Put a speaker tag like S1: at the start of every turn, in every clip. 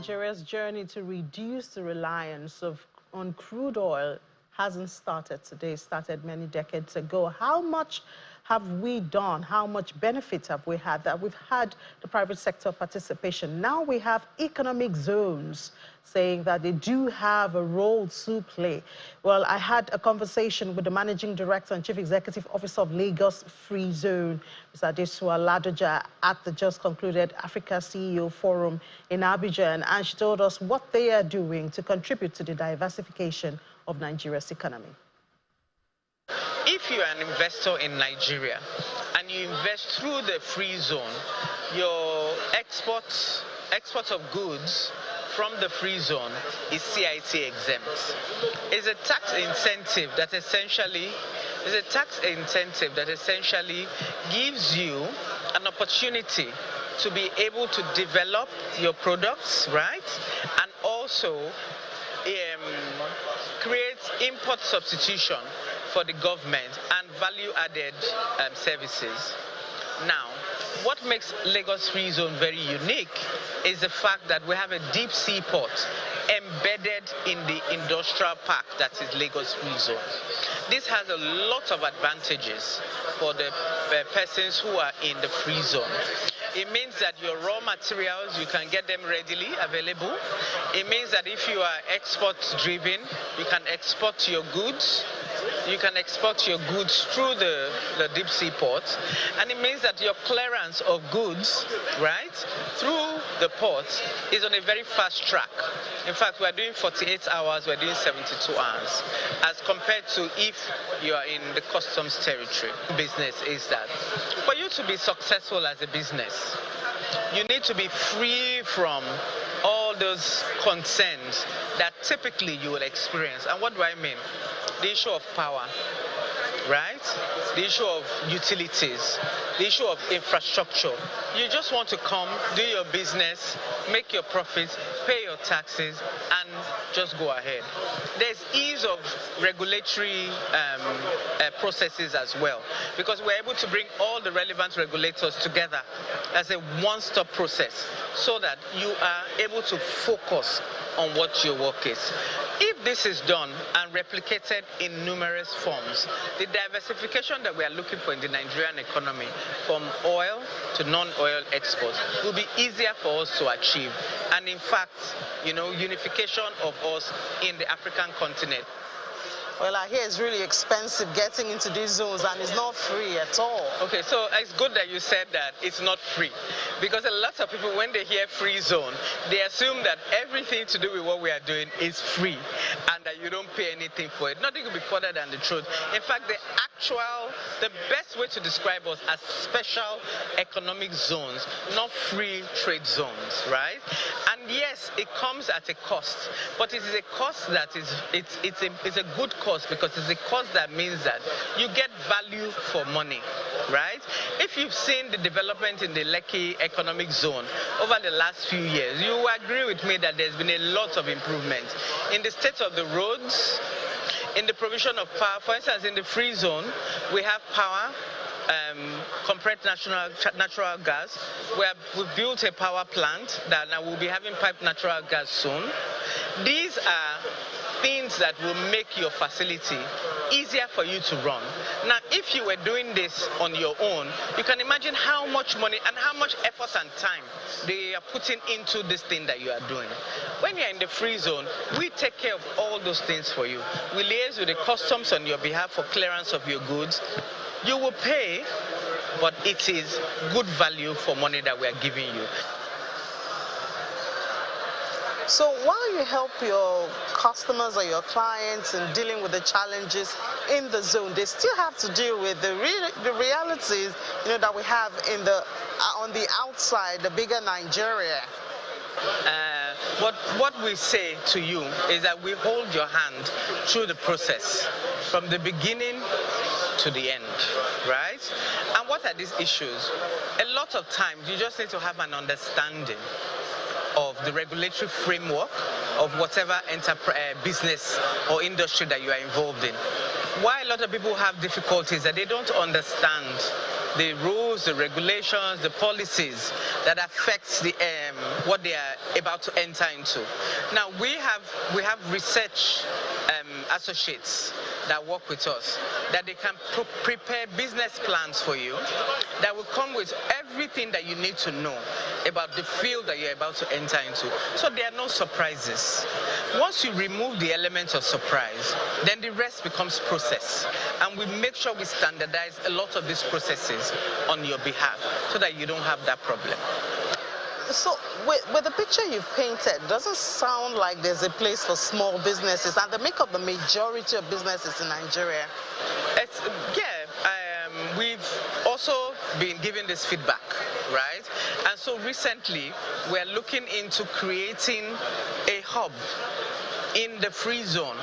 S1: Nigeria's journey to reduce the reliance on crude oil hasn't started today, it started many decades ago. How much have we done? How much benefit have we had? That we've had the private sector participation. Now we have economic zones saying that they do have a role to play. Well, I had a conversation with the Managing Director and Chief Executive Officer of Lagos Free Zone, Mr. Adesua Ladoja, at the just concluded Africa CEO Forum in Abidjan, and she told us what they are doing to contribute to the diversification of Nigeria's economy.
S2: If you are an investor in Nigeria and you invest through the free zone, your export of goods from the free zone is CIT exempt. It's a tax incentive that essentially gives you an opportunity to be able to develop your products, right? And also create import substitution for the government and value-added services. Now, what makes Lagos Free Zone very unique is the fact that we have a deep sea port embedded in the industrial park that is Lagos Free Zone. This has a lot of advantages for the persons who are in the free zone. It means that your raw materials, you can get them readily available. It means that if you are export-driven, you can export your goods. You can export your goods through the deep sea port. And it means that your clearance of goods, right, through the port is on a very fast track. In fact, we're doing 48 hours, we're doing 72 hours, as compared to if you are in the customs territory. Business is that for you to be successful as a business, you need to be free from all those concerns that typically you will experience. And what do I mean? The issue of power, right? The issue of utilities, the issue of infrastructure. You just want to come, do your business, make your profits, pay your taxes, and just go ahead. There's ease of regulatory processes as well, because we're able to bring all the relevant regulators together as a one-stop process so that you are able to focus on what your work is. If this is done and replicated in numerous forms, the diversification that we are looking for in the Nigerian economy, from oil to non-oil exports, will be easier for us to achieve. And in fact, you know, unification of us in the African continent.
S1: Well, I hear it's really expensive getting into these zones, and it's not free at all.
S2: Okay, so it's good that you said that it's not free, because a lot of people, when they hear free zone, they assume that everything to do with what we are doing is free and that you don't pay anything for it. Nothing could be further than the truth. In fact, the best way to describe us as special economic zones, not free trade zones, right? And yes, it comes at a cost, but it is a cost that it's a good cost, because it's a cost that means that you get value for money, right? If you've seen the development in the Lekki economic zone over the last few years, you will agree with me that there's been a lot of improvement in the state of the roads, in the provision of power. For instance, in the free zone, we have power, compressed natural gas. We've built a power plant that now will be having piped natural gas soon. These are things that will make your facility easier for you to run. Now, if you were doing this on your own, you can imagine how much money and how much effort and time they are putting into this thing that you are doing. When you're in the free zone, we take care of all those things for you. We liaise with the customs on your behalf for clearance of your goods. You will pay, but it is good value for money that we are giving you.
S1: So while you help your customers or your clients in dealing with the challenges in the zone, they still have to deal with the realities, you know, that we have in on the outside, the bigger Nigeria.
S2: What we say to you is that we hold your hand through the process, from the beginning to the end, right? And what are these issues? A lot of times you just need to have an understanding of the regulatory framework of whatever business or industry that you are involved in. Why a lot of people have difficulties that they don't understand the rules, the regulations, the policies that affect the what they are about to enter into. Now we have research associates that work with us, that they can prepare business plans for you that will come with everything that you need to know about the field that you're about to enter into. So there are no surprises. Once you remove the element of surprise, then the rest becomes process. And we make sure we standardize a lot of these processes on your behalf so that you don't have that problem.
S1: So with the picture you've painted, doesn't sound like there's a place for small businesses, and they make up the majority of businesses in Nigeria.
S2: We've also been given this feedback, right? And so recently, we're looking into creating a hub in the free zone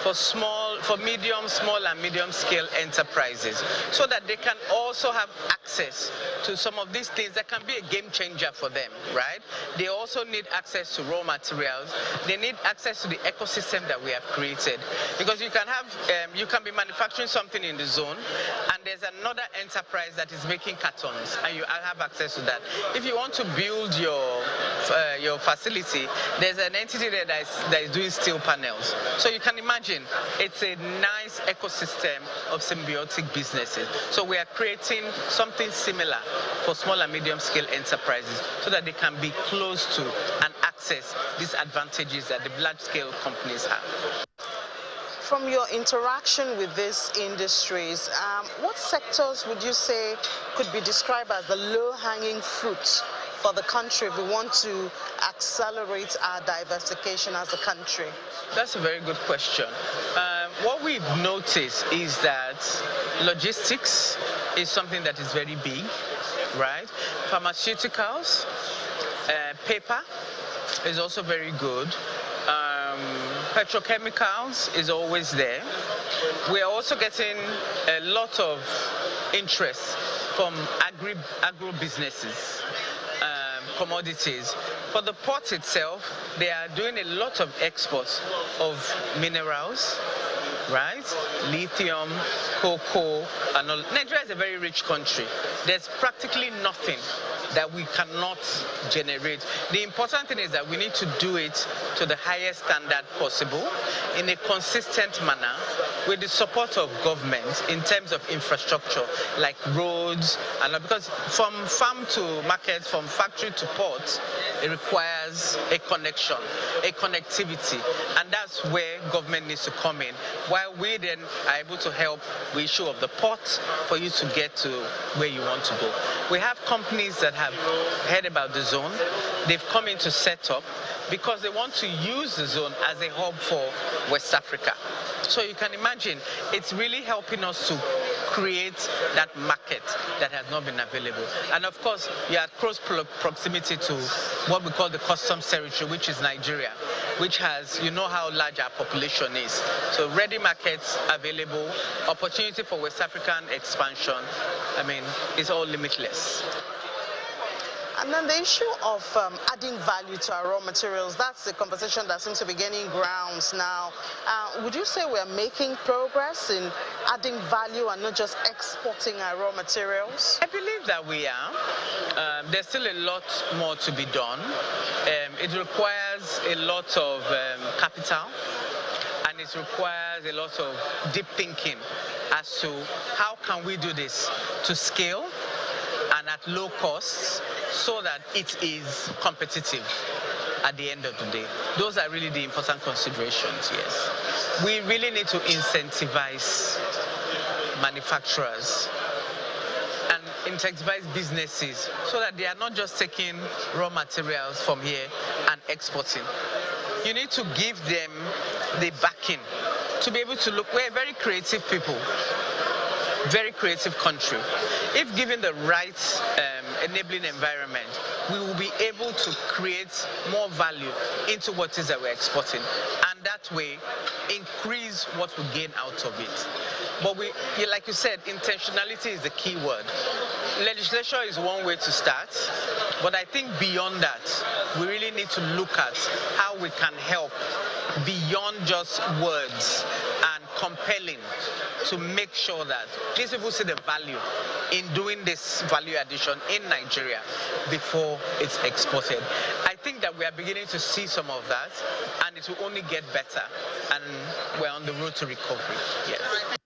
S2: for medium, small and medium scale enterprises, so that they can also have access to some of these things that can be a game changer for them, right? They also need access to raw materials. They need access to the ecosystem that we have created, because you can be manufacturing something in the zone, and there's another enterprise that is making cartons, and you have access to that. If you want to build your facility, there's an entity there that is doing steel panels. So you can imagine it's a nice ecosystem of symbiotic businesses. So we are creating something similar for small and medium scale enterprises, so that they can be close to and access these advantages that the large scale companies have.
S1: From your interaction with these industries, what sectors would you say could be described as the low-hanging fruit for the country if we want to accelerate our diversification as a country?
S2: That's a very good question. What we've noticed is that logistics is something that is very big, right? Pharmaceuticals, paper is also very good. Petrochemicals is always there. We're also getting a lot of interest from agro businesses, commodities. For the port itself, they are doing a lot of exports of minerals, right? Lithium, cocoa, and all. Nigeria is a very rich country. There's practically nothing that we cannot generate. The important thing is that we need to do it to the highest standard possible in a consistent manner with the support of government in terms of infrastructure like roads, and because from farm to market, from factory to port, it requires a connection, a connectivity, and that's where government needs to come in, while we then are able to help with issue of the port for you to get to where you want to go. We have companies that have heard about the zone. They've come in to set up because they want to use the zone as a hub for West Africa. So you can imagine, it's really helping us to create that market that has not been available. And of course, you are close proximity to what we call the customs territory, which is Nigeria, which has, you know how large our population is. So ready markets available, opportunity for West African expansion, I mean, it's all limitless.
S1: And then the issue of adding value to our raw materials, that's the conversation that seems to be gaining grounds now. Would you say we're making progress in adding value and not just exporting our raw materials?
S2: I believe that we are. There's still a lot more to be done. It requires a lot of capital, and it requires a lot of deep thinking as to how can we do this to scale and at low costs, so that it is competitive at the end of the day. Those are really the important considerations, yes. We really need to incentivize manufacturers and incentivize businesses so that they are not just taking raw materials from here and exporting. You need to give them the backing to be able to look. We're very creative people, very creative country. If given the right enabling environment, we will be able to create more value into what it is that we're exporting, and that way increase what we gain out of it. But like you said, intentionality is the key word. Legislation is one way to start, but I think beyond that, we really need to look at how we can help beyond just words and compelling to make sure that these people see the value in doing this value addition in Nigeria before it's exported. I think that we are beginning to see some of that, and it will only get better, and we're on the road to recovery. Yes.